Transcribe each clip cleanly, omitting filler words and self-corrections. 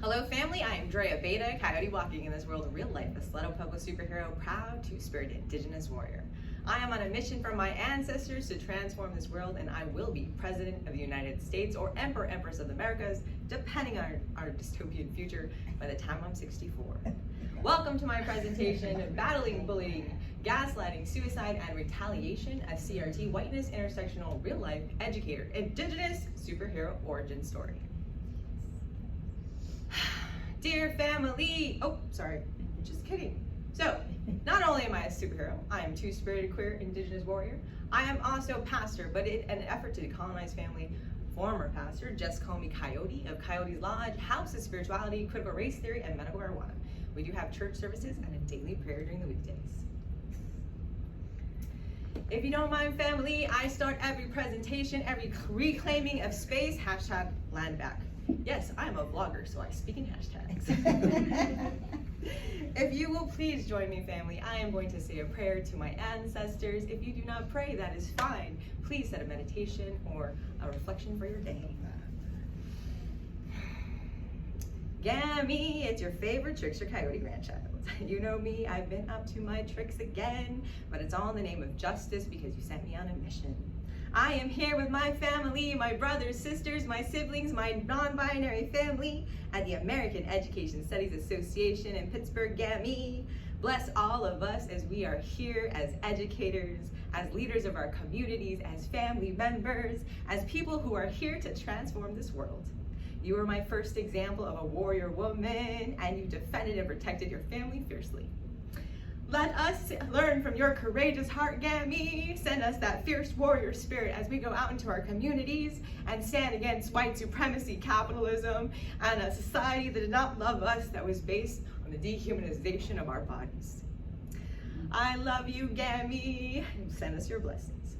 Hello family, I am Abeita, coyote walking in this world of real life, a Sleto Pueblo superhero, proud two-spirit indigenous warrior. I am on a mission from my ancestors to transform this world, and I will be President of the United States or Emperor, Empress of the Americas, depending on our dystopian future by the time I'm 64. Welcome to my presentation, Battling Bullying, Gaslighting, Suicide, and Retaliation, a CRT Whiteness Intersectional Real Life Educator Indigenous Superhero Origin Story. Dear family, just kidding. So, not only am I a superhero, I am two-spirited queer indigenous warrior. I am also pastor, but in an effort to decolonize family, former pastor, just call me Coyote of Coyote's Lodge, House of Spirituality, Critical Race Theory, and Medical Marijuana. We do have church services and a daily prayer during the weekdays. If you don't mind family, I start every presentation, every reclaiming of space, hashtag land back. Yes, I am a vlogger, so I speak in hashtags. If you will please join me, family, I am going to say a prayer to my ancestors. If you do not pray, that is fine. Please set a meditation or a reflection for your day. Gammy, it's your favorite trickster coyote grandchild. You know me, I've been up to my tricks again, but it's all in the name of justice because you sent me on a mission. I am here with my family, my brothers, sisters, my siblings, my non-binary family at the American Education Studies Association in Pittsburgh, Gammy. Bless all of us as we are here as educators, as leaders of our communities, as family members, as people who are here to transform this world. You were my first example of a warrior woman, and you defended and protected your family fiercely. Let us learn from your courageous heart, Gammy. Send us that fierce warrior spirit as we go out into our communities and stand against white supremacy, capitalism, and a society that did not love us, that was based on the dehumanization of our bodies. I love you, Gammy. Send us your blessings.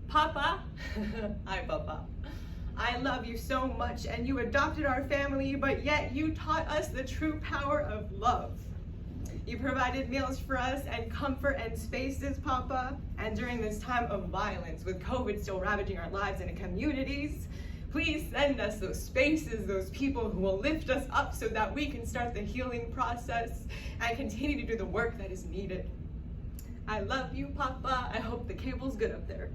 Papa, hi Papa. I love you so much, and you adopted our family, but yet you taught us the true power of love. You provided meals for us and comfort and spaces, Papa. And during this time of violence, with COVID still ravaging our lives and communities, please send us those spaces, those people who will lift us up so that we can start the healing process and continue to do the work that is needed. I love you, Papa. I hope the cable's good up there.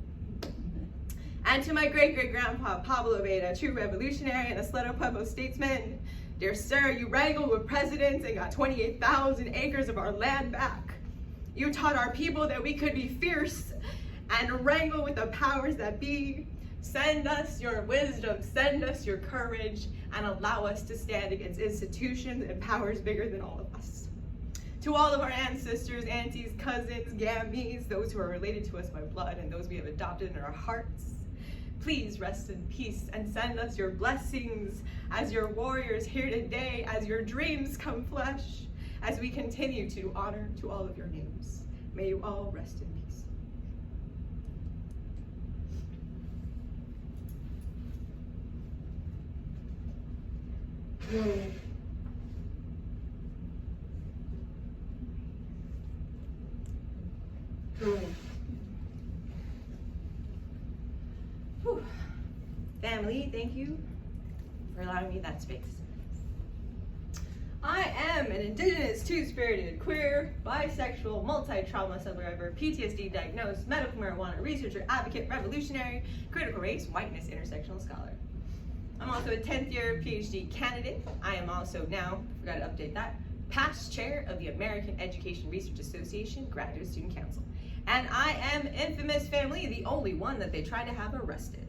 And to my great-great-grandpa, Pablo Abeita, true revolutionary and a Sleto Pueblo statesman, dear sir, you wrangled with presidents and got 28,000 acres of our land back. You taught our people that we could be fierce and wrangle with the powers that be. Send us your wisdom, send us your courage, and allow us to stand against institutions and powers bigger than all of us. To all of our ancestors, aunties, cousins, gammies, those who are related to us by blood and those we have adopted in our hearts, please rest in peace and send us your blessings as your warriors here today, as your dreams come flesh, as we continue to honor to all of your names. May you all rest in peace. Whew. Family, thank you for allowing me that space. I am an indigenous, two-spirited, queer, bisexual, multi-trauma survivor, PTSD diagnosed, medical marijuana researcher, advocate, revolutionary, critical race, whiteness, intersectional scholar. I'm also a 10th year PhD candidate. I am also now, forgot to update that, past chair of the American Education Research Association Graduate Student Council. And I am infamous, family, the only one that they tried to have arrested.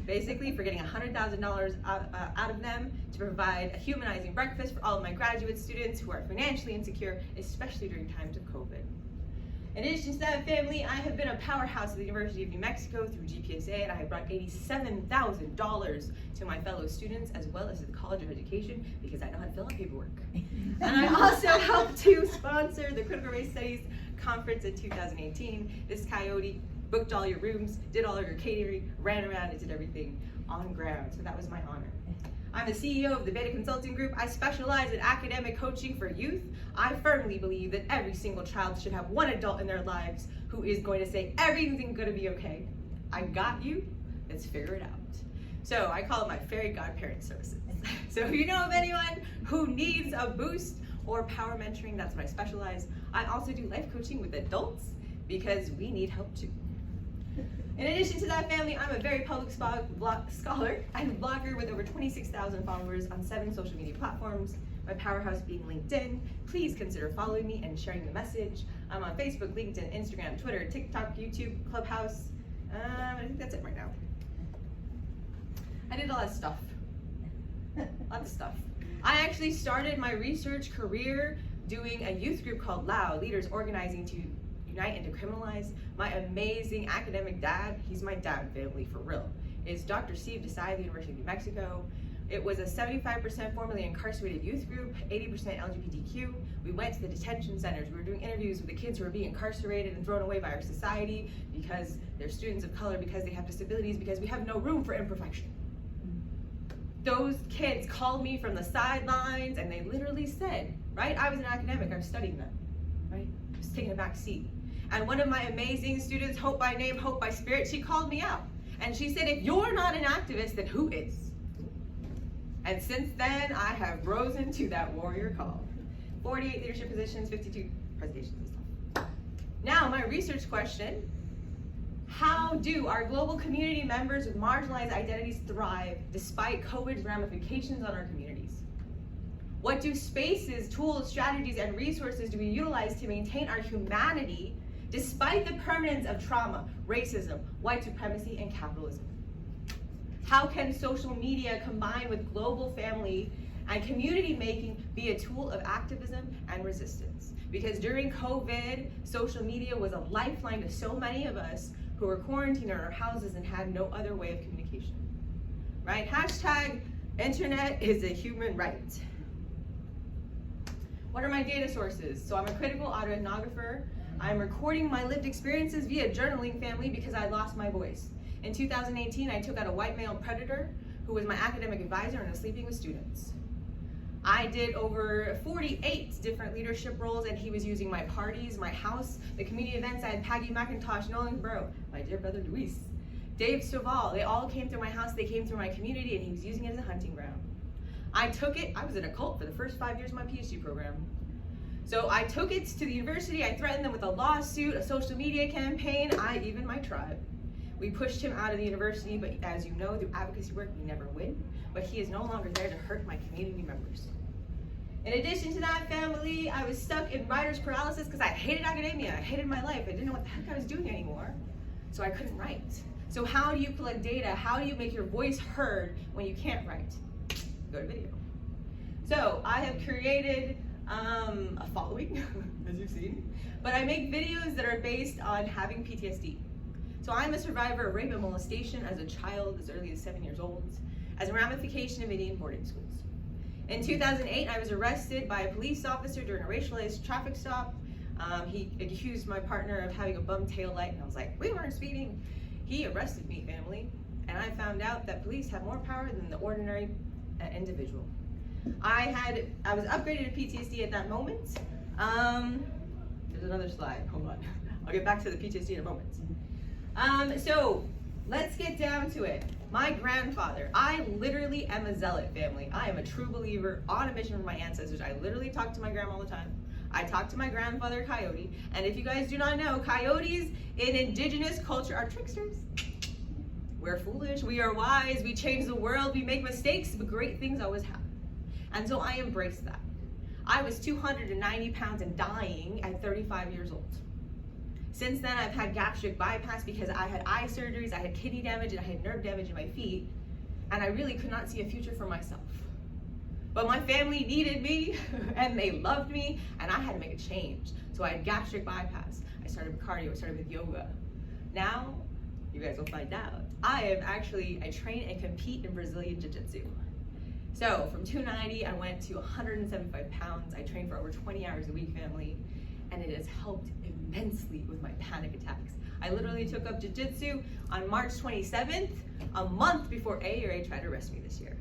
Basically for getting $100,000 out of them to provide a humanizing breakfast for all of my graduate students who are financially insecure, especially during times of COVID. In addition to that, family, I have been a powerhouse at the University of New Mexico through GPSA, and I have brought $87,000 to my fellow students as well as to the College of Education because I know how to fill out paperwork. And I also helped to sponsor the Critical Race Studies Conference in 2018. This coyote booked all your rooms, did all of your catering, ran around and did everything on ground, so that was my honor. I'm the CEO of the Abeita Consulting Group. I specialize in academic coaching for youth. I firmly believe that every single child should have one adult in their lives who is going to say, everything's gonna be okay. I got you, let's figure it out. So I call it my fairy godparent services. So if you know of anyone who needs a boost or power mentoring, that's what I specialize. I also do life coaching with adults because we need help too. In addition to that, family, I'm a very public scholar and blogger with over 26,000 followers on 7 social media platforms, my powerhouse being LinkedIn. Please consider following me and sharing the message. I'm on Facebook, LinkedIn, Instagram, Twitter, TikTok, YouTube, Clubhouse. I think that's it right now. I did a lot of stuff. Lots of stuff. I actually started my research career doing a youth group called LOUD, Leaders Organizing to Unite and Decriminalize. My amazing academic dad, he's my dad family for real, is Dr. Steve Desai of the University of New Mexico. It was a 75% formerly incarcerated youth group, 80% LGBTQ. We went to the detention centers. We were doing interviews with the kids who are being incarcerated and thrown away by our society because they're students of color, because they have disabilities, because we have no room for imperfection. Those kids called me from the sidelines and they literally said, right? I was an academic, I was studying them, right? I was taking a back seat. And one of my amazing students, Hope by name, Hope by spirit, she called me out. And she said, if you're not an activist, then who is? And since then, I have risen to that warrior call. 48 leadership positions, 52 presentations and stuff. Now, my research question: how do our global community members with marginalized identities thrive despite COVID's ramifications on our communities? What do spaces, tools, strategies, and resources do we utilize to maintain our humanity despite the permanence of trauma, racism, white supremacy, and capitalism? How can social media combined with global family and community making be a tool of activism and resistance? Because during COVID, social media was a lifeline to so many of us who were quarantined in our houses and had no other way of communication, right? Hashtag internet is a human right. What are my data sources? So I'm a critical autoethnographer. I'm recording my lived experiences via journaling, family, because I lost my voice. In 2018, I took out a white male predator who was my academic advisor and was sleeping with students. I did over 48 different leadership roles, and he was using my parties, my house, the community events. I had Peggy McIntosh, Nolan Burrow, my dear brother Luis, Dave Stovall. They all came through my house, they came through my community, and he was using it as a hunting ground. I took it, I was in a cult for the first 5 years of my PhD program. So I took it to the university, I threatened them with a lawsuit, a social media campaign, even my tribe. We pushed him out of the university, but as you know, through advocacy work, we never win. But he is no longer there to hurt my community members. In addition to that, family, I was stuck in writer's paralysis because I hated academia, I hated my life, I didn't know what the heck I was doing anymore, so I couldn't write. So how do you collect data? How do you make your voice heard when you can't write? Go to video. So I have created a following, as you've seen, but I make videos that are based on having PTSD. So I'm a survivor of rape and molestation as a child, as early as 7 years old, as a ramification of Indian boarding schools. In 2008, I was arrested by a police officer during a racialized traffic stop. He accused my partner of having a bum tail light, and I was like, we weren't speeding. He arrested me, family, and I found out that police have more power than the ordinary individual. I was upgraded to PTSD at that moment. There's another slide, hold on. I'll get back to the PTSD in a moment. So let's get down to it. My grandfather, I literally am a zealot, family. I am a true believer on a mission from my ancestors. I literally talk to my grandma all the time. I talk to my grandfather, Coyote. And if you guys do not know, coyotes in indigenous culture are tricksters. We're foolish, we are wise, we change the world, we make mistakes, but great things always happen. And so I embraced that. I was 290 pounds and dying at 35 years old. Since then, I've had gastric bypass because I had eye surgeries, I had kidney damage, and I had nerve damage in my feet, and I really could not see a future for myself. But my family needed me, and they loved me, and I had to make a change. So I had gastric bypass. I started with cardio, I started with yoga. Now, you guys will find out, I train and compete in Brazilian Jiu-Jitsu. So from 290, I went to 175 pounds. I trained for over 20 hours a week, family, and it has helped immensely with my panic attacks. I literally took up jiu-jitsu on March 27th, a month before AESA tried to arrest me this year.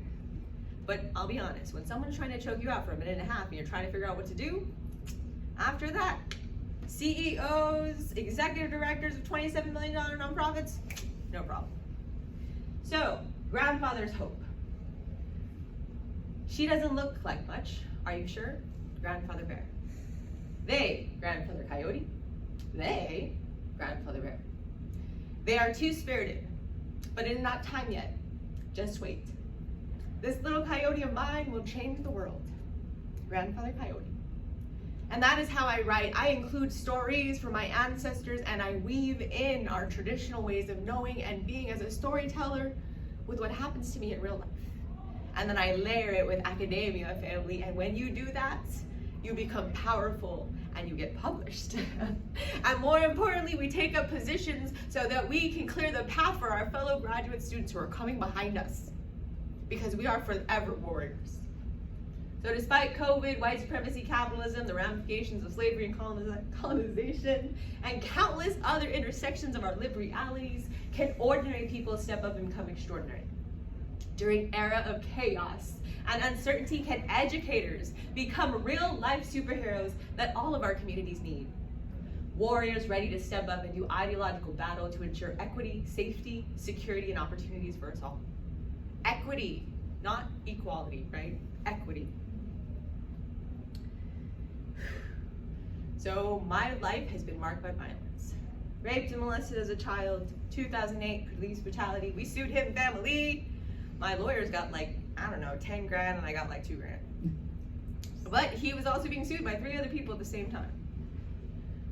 But I'll be honest, when someone's trying to choke you out for a minute and a half and you're trying to figure out what to do, after that, CEOs, executive directors of $27 million nonprofits, no problem. So, grandfather's hope. She doesn't look like much. Are you sure? Grandfather Bear. They, Grandfather Coyote. They, Grandfather Bear. They are two-spirited, but it is not time yet. Just wait. This little coyote of mine will change the world. Grandfather Coyote. And that is how I write. I include stories from my ancestors, and I weave in our traditional ways of knowing and being as a storyteller with what happens to me in real life. And then I layer it with academia, family, and when you do that, you become powerful and you get published. And more importantly, we take up positions so that we can clear the path for our fellow graduate students who are coming behind us, because we are forever warriors. So despite COVID, white supremacy, capitalism, the ramifications of slavery and colonization, and countless other intersections of our lived realities, can ordinary people step up and become extraordinary? During era of chaos and uncertainty, can educators become real-life superheroes that all of our communities need? Warriors ready to step up and do ideological battle to ensure equity, safety, security, and opportunities for us all. Equity, not equality, right? Equity. So my life has been marked by violence. Raped and molested as a child, 2008, police brutality. We sued him, family. My lawyers got like, I don't know, 10 grand and I got like 2 grand. But he was also being sued by 3 other people at the same time.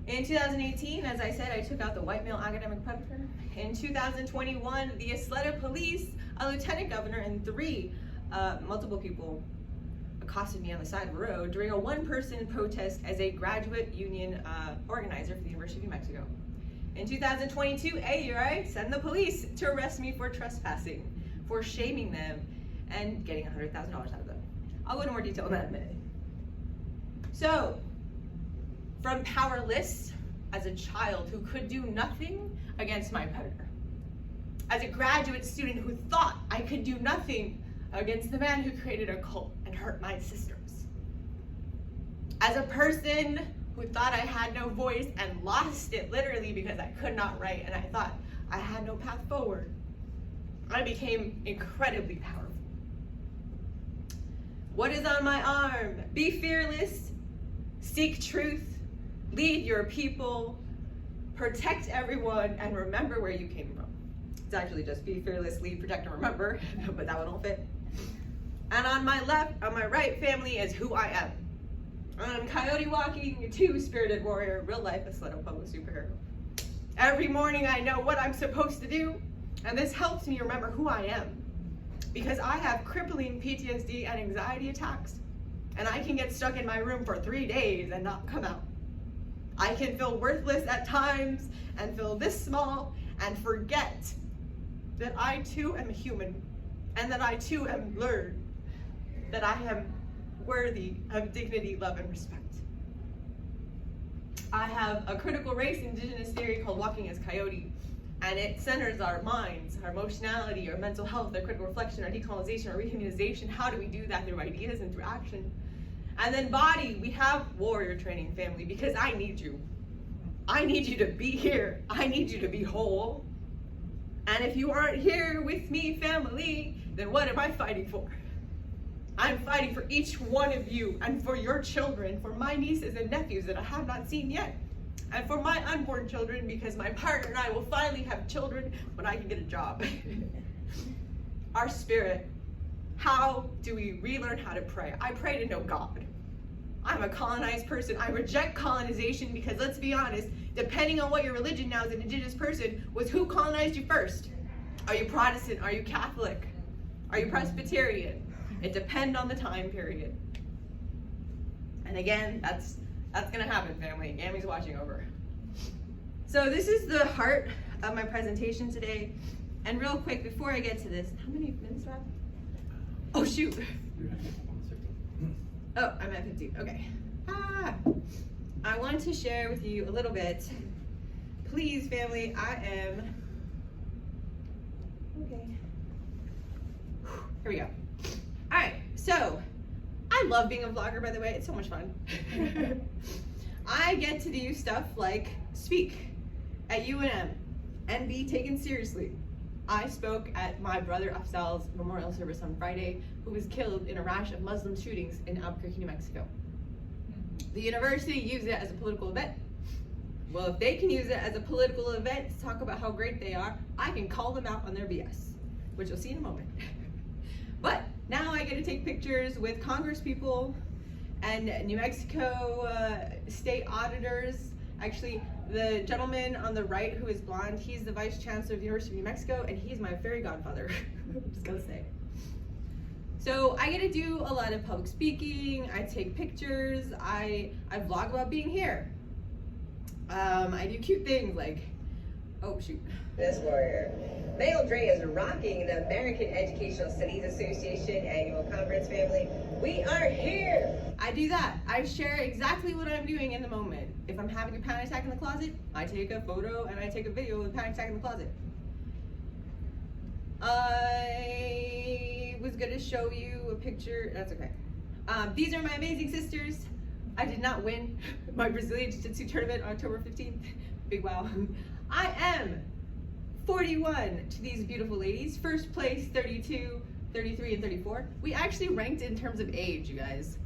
In 2018, as I said, I took out the white male academic predator. In 2021, the Isleta police, a lieutenant governor, and 3 multiple people accosted me on the side of the road during a one-person protest as a graduate union organizer for the University of New Mexico. In 2022, I sent the police to arrest me for trespassing, for shaming them, and getting $100,000 out of them. I'll go into more detail on that in a minute. So, from powerless as a child who could do nothing against my predator, as a graduate student who thought I could do nothing against the man who created a cult and hurt my sisters, as a person who thought I had no voice and lost it literally because I could not write and I thought I had no path forward, I became incredibly powerful. What is on my arm? Be fearless, seek truth, lead your people, protect everyone, and remember where you came from. It's actually just be fearless, lead, protect, and remember, but that one will fit. And on my left, on my right, family, is who I am. I'm coyote walking, a two-spirited warrior, real life Isleta public superhero. Every morning I know what I'm supposed to do, and this helps me remember who I am. Because I have crippling PTSD and anxiety attacks, and I can get stuck in my room for 3 days and not come out. I can feel worthless at times and feel this small and forget that I too am human and that I too am learned, that I am worthy of dignity, love, and respect. I have a critical race indigenous theory called Walking as Coyote, and it centers our minds, our emotionality, our mental health, our critical reflection, our decolonization, our rehumanization. How do we do that? Through ideas and through action. And then body, we have warrior training, family, because I need you. I need you to be here. I need you to be whole. And if you aren't here with me, family, then what am I fighting for? I'm fighting for each one of you and for your children, for my nieces and nephews that I have not seen yet, and for my unborn children, because my partner and I will finally have children when I can get a job. Our spirit, how do we relearn how to pray? I pray to know God. I'm a colonized person. I reject colonization because, let's be honest, depending on what your religion now as an indigenous person, was who colonized you first? Are you Protestant? Are you Catholic? Are you Presbyterian? It depends on the time period. And again, that's gonna happen, family. Gammy's watching over. So this is the heart of my presentation today. And real quick, before I get to this, how many minutes left? Oh shoot. Oh, I'm at 50, okay. I want to share with you a little bit. Please, family, I am, okay. Here we go. All right, so I love being a vlogger, by the way. It's so much fun. I get to do stuff like speak at UNM and be taken seriously. I spoke at my brother Afzal's memorial service on Friday, who was killed in a rash of Muslim shootings in Albuquerque, New Mexico. The university used it as a political event. Well, if they can use it as a political event to talk about how great they are, I can call them out on their BS, which you'll see in a moment. But now I get to take pictures with Congress people and New Mexico state auditors. Actually, the gentleman on the right who is blonde, he's the vice chancellor of the University of New Mexico, and he's my fairy godfather. I'm just gonna say. So I get to do a lot of public speaking. I take pictures. I vlog about being here. I do cute things like, oh shoot. This warrior. Mail Dre is rocking the American Educational Studies Association annual conference, family. We are here. I do that. I share exactly what I'm doing in the moment. If I'm having a panic attack in the closet, I take a photo and I take a video of the panic attack in the closet. I was gonna show you a picture, that's okay. These are my amazing sisters. I did not win my Brazilian Jiu-Jitsu tournament on October 15th. Big wow. I am 41 to these beautiful ladies. First place, 32, 33, and 34. We actually ranked in terms of age, you guys,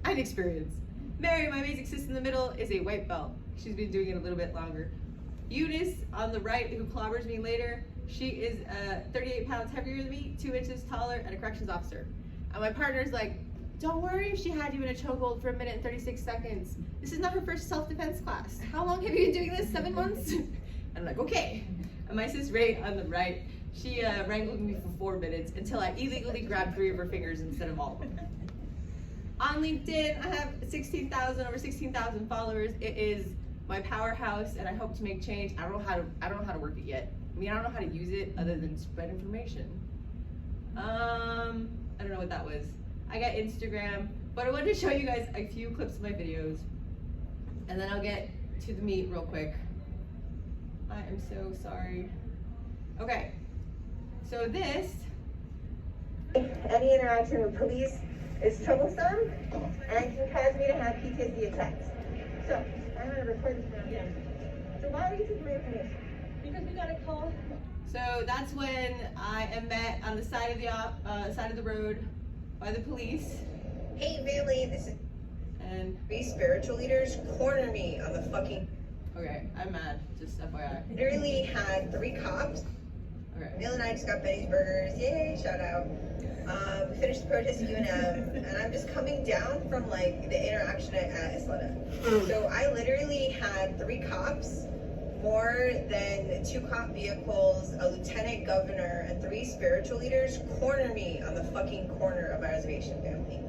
and experience. Mary, my amazing sister in the middle, is a white belt. She's been doing it a little bit longer. Eunice on the right, who clobbers me later, she is 38 pounds heavier than me, 2 inches taller, and a corrections officer. And my partner's like, don't worry if she had you in a chokehold for 1 minute and 36 seconds. This is not her first self-defense class. How long have you been doing this? 7 months? And I'm like, okay. And my sis Ray on the right, she wrangled me for 4 minutes until I illegally grabbed 3 of her fingers instead of all of them. On LinkedIn, I have over 16,000 followers. It is my powerhouse, and I hope to make change. I don't know how to work it yet. I mean, I don't know how to use it other than spread information. I don't know what that was. I got Instagram, but I wanted to show you guys a few clips of my videos, and then I'll get to the meat real quick. I am so sorry. Okay, so this. Any interaction with police is troublesome and can cause me to have PTSD attacks. So, I'm going to record this now. Yeah. So why are you taking my information? Because we got a call. So that's when I am met on the side of the road by the police. Hey family, this is and 3 spiritual leaders corner me on the fucking. Okay, I'm mad, just FYI. Literally had 3 cops. Okay. Neil and I just got Benny's Burgers, yay, shout out. We finished the protest at UNM, and I'm just coming down from like the interaction at AESA. So I literally had 3 cops, more than 2 cop vehicles, a lieutenant governor, and 3 spiritual leaders corner me on the fucking corner of our reservation, family.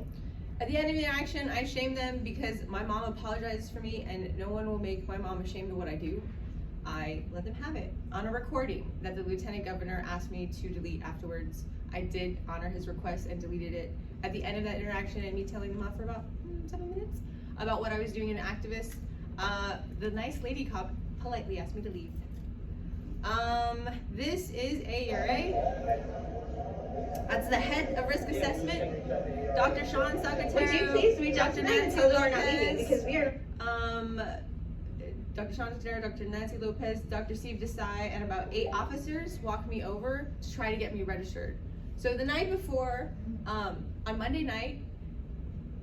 At the end of the interaction, I shamed them because my mom apologized for me, and no one will make my mom ashamed of what I do. I let them have it on a recording that the lieutenant governor asked me to delete afterwards. I did honor his request and deleted it. At the end of that interaction and me telling them off for about 7 minutes about what I was doing as an activist, the nice lady cop politely asked me to leave. This is AERA. That's the head of risk assessment, Dr. Sean Sakatero. Would you please reach out to them and tell them we're not leaving because we are. Dr. Sean Sakatero, Dr. Nancy Lopez, Dr. Steve Desai, and about 8 officers walked me over to try to get me registered. So the night before, on Monday night,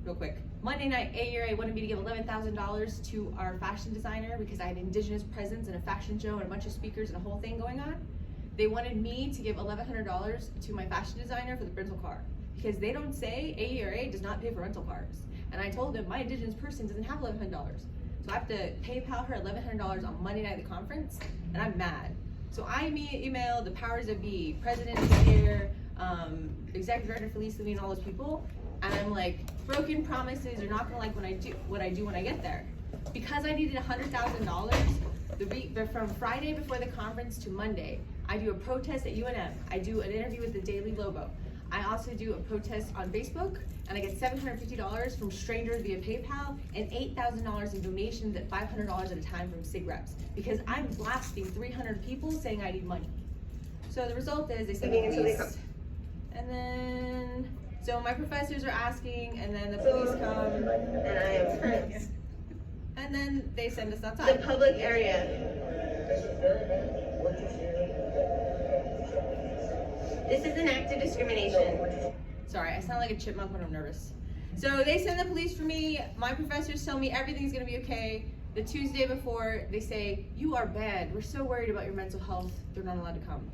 real quick, Monday night, AERA wanted me to give $11,000 to our fashion designer because I had indigenous presence and a fashion show and a bunch of speakers and a whole thing going on. They wanted me to give $1,100 to my fashion designer for the rental car because they don't say AERA does not pay for rental cars. And I told them my indigenous person doesn't have $1,100. So I have to PayPal her $1,100 on Monday night of the conference, and I'm mad. So I emailed the powers that be, President here, Executive Director Felice Levine, all those people, and I'm like, broken promises are not gonna like what I do when I get there. Because I needed $100,000, from Friday before the conference to Monday, I do a protest at UNM. I do an interview with the Daily Lobo. I also do a protest on Facebook, and I get $750 from strangers via PayPal and $8,000 in donations at $500 at a time from SIG reps because I'm blasting 300 people saying I need money. So the result is they send the police, and then so my professors are asking, and then the police come, And I am friends. and then they send us outside. The public area. This is an act of discrimination. Sorry, I sound like a chipmunk when I'm nervous. So they send the police for me. My professors tell me everything's gonna be okay. The Tuesday before, they say, you are bad. We're so worried about your mental health. They're not allowed to come.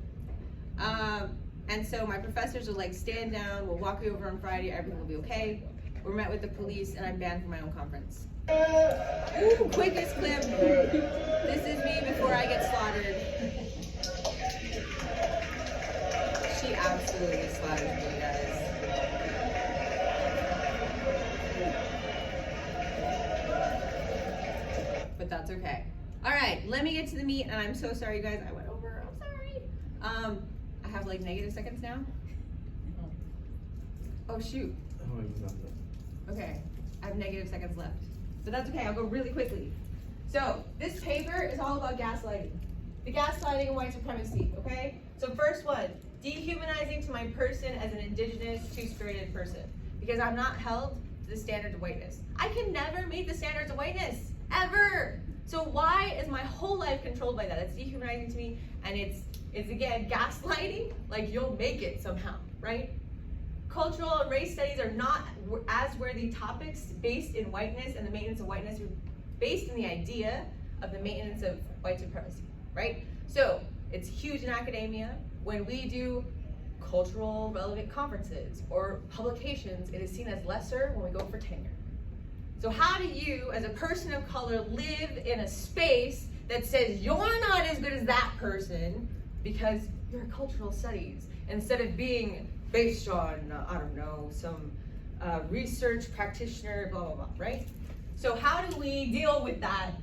And so my professors are like, stand down. We'll walk you over on Friday. Everything will be okay. We're met with the police and I'm banned from my own conference. Ooh, quickest clip. This is me before I get slaughtered. She absolutely slaughters me, guys. But that's okay. All right, let me get to the meat, and I'm so sorry, guys. I went over. I'm sorry. I have like negative seconds now. Oh shoot. Okay, I have negative seconds left, but that's okay. I'll go really quickly. So this paper is all about gaslighting. The gaslighting and white supremacy. Okay. So first one, dehumanizing to my person as an indigenous, two-spirited person, because I'm not held to the standards of whiteness. I can never meet the standards of whiteness. Ever. So why is my whole life controlled by that? It's dehumanizing to me, and it's again gaslighting. Like you'll make it somehow, right? Cultural and race studies are not as worthy topics based in whiteness and the maintenance of whiteness, based in the idea of the maintenance of white supremacy, right? So it's huge in academia. When we do cultural relevant conferences or publications, it is seen as lesser when we go for tenure. So how do you, as a person of color, live in a space that says you're not as good as that person because you're cultural studies, instead of being based on, I don't know, some research practitioner, blah, blah, blah, right? So how do we deal with that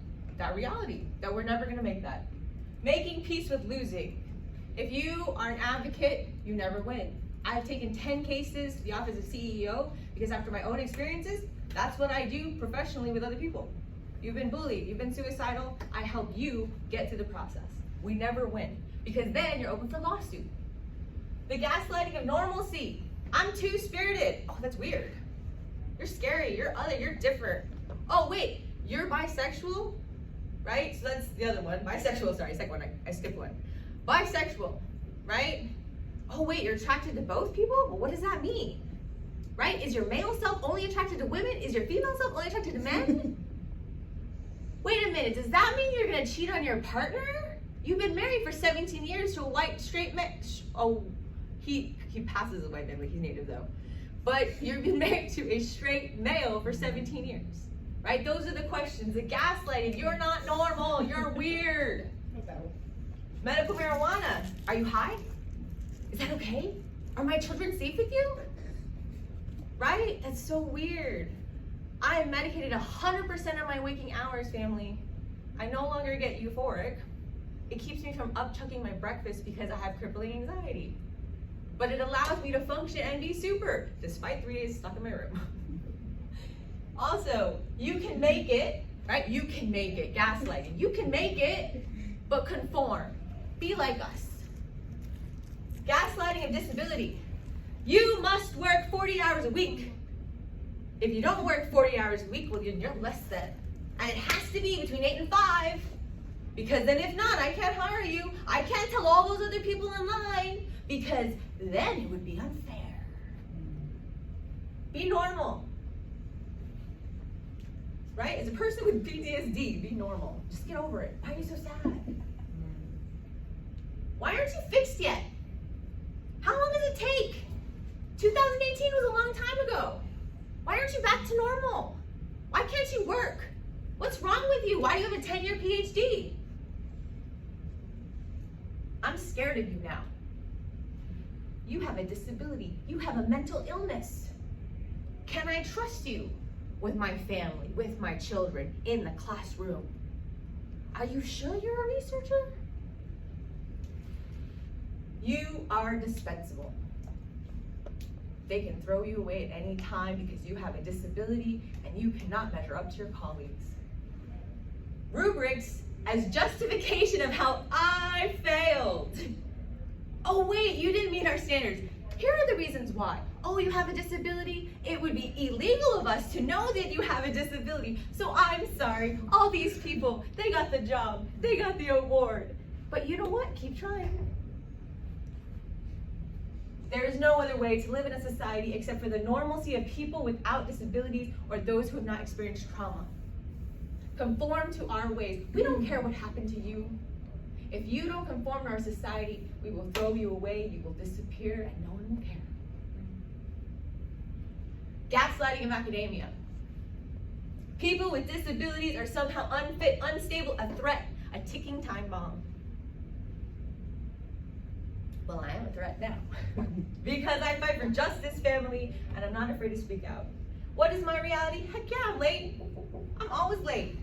reality, that we're never gonna make that? Making peace with losing. If you are an advocate, you never win. I've taken 10 cases to the office of CEO because after my own experiences, that's what I do professionally with other people. You've been bullied, you've been suicidal, I help you get through the process. We never win, because then you're open for lawsuit. The gaslighting of normalcy. I'm two-spirited. Oh, that's weird. You're scary, you're other, you're different. Oh wait, you're bisexual, right? So that's the other one, bisexual, sorry, second one, I skipped one. Bisexual, right? Oh wait, you're attracted to both people? Well, what does that mean? Right? Is your male self only attracted to women? Is your female self only attracted to men? Wait a minute, does that mean you're gonna cheat on your partner? You've been married for 17 years to a white straight man. Oh, he passes as a white man, but he's native though. But you've been married to a straight male for 17 years, right? Those are the questions. The gaslighting, you're not normal, you're weird. Medical marijuana, are you high? Is that okay? Are my children safe with you? Right? That's so weird. I am medicated 100% of my waking hours, family. I no longer get euphoric. It keeps me from upchucking my breakfast because I have crippling anxiety. But it allows me to function and be super, despite 3 days stuck in my room. Also, you can make it, right? You can make it, gaslighting. You can make it, but conform. Be like us. Gaslighting of disability. You must work 40 hours a week. If you don't work 40 hours a week, well, you're less than. And it has to be between 8 and 5, because then if not, I can't hire you. I can't tell all those other people in line, because then it would be unfair. Be normal. Right? As a person with PTSD, be normal. Just get over it. Why are you so sad? Why aren't you fixed yet? How long does it take? 2018 was a long time ago. Why aren't you back to normal? Why can't you work? What's wrong with you? Why do you have a 10-year PhD? I'm scared of you now. You have a disability. You have a mental illness. Can I trust you with my family, with my children, in the classroom? Are you sure you're a researcher? You are dispensable. They can throw you away at any time because you have a disability and you cannot measure up to your colleagues. Rubrics as justification of how I failed. Oh wait, you didn't meet our standards. Here are the reasons why. Oh, you have a disability? It would be illegal of us to know that you have a disability. So I'm sorry. All these people, they got the job. They got the award. But you know what? Keep trying. There is no other way to live in a society except for the normalcy of people without disabilities or those who have not experienced trauma. Conform to our ways. We don't care what happened to you. If you don't conform to our society, we will throw you away, you will disappear, and no one will care. Gaslighting of academia. People with disabilities are somehow unfit, unstable, a threat, a ticking time bomb. Well, I am a threat now. Because I fight for justice, family, and I'm not afraid to speak out. What is my reality? Heck yeah, I'm late. I'm always late.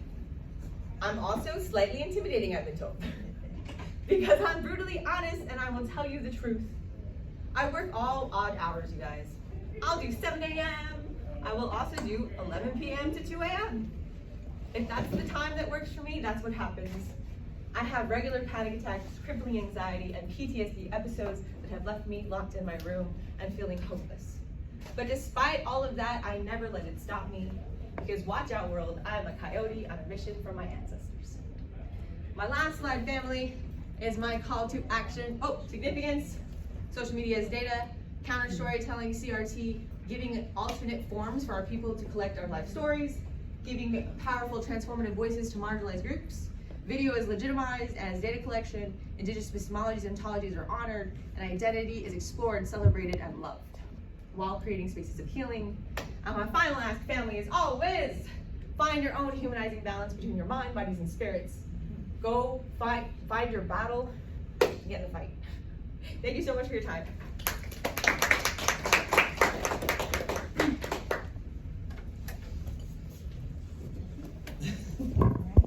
I'm also slightly intimidating, I've been told. Because I'm brutally honest and I will tell you the truth. I work all odd hours, you guys. I'll do 7 a.m. I will also do 11 p.m. to 2 a.m. If that's the time that works for me, that's what happens. I have regular panic attacks, crippling anxiety, and PTSD episodes that have left me locked in my room and feeling hopeless. But despite all of that, I never let it stop me. Because watch out, world, I am a coyote on a mission from my ancestors. My last slide, family, is my call to action. Oh, significance, social media as data, counter storytelling, CRT, giving alternate forms for our people to collect our life stories, giving powerful transformative voices to marginalized groups. Video is legitimized as data collection, indigenous epistemologies and ontologies are honored, and identity is explored, celebrated, and loved, while creating spaces of healing. And my final ask, family, is always find your own humanizing balance between your mind, bodies, and spirits. Go find your battle, get in the fight. Thank you so much for your time.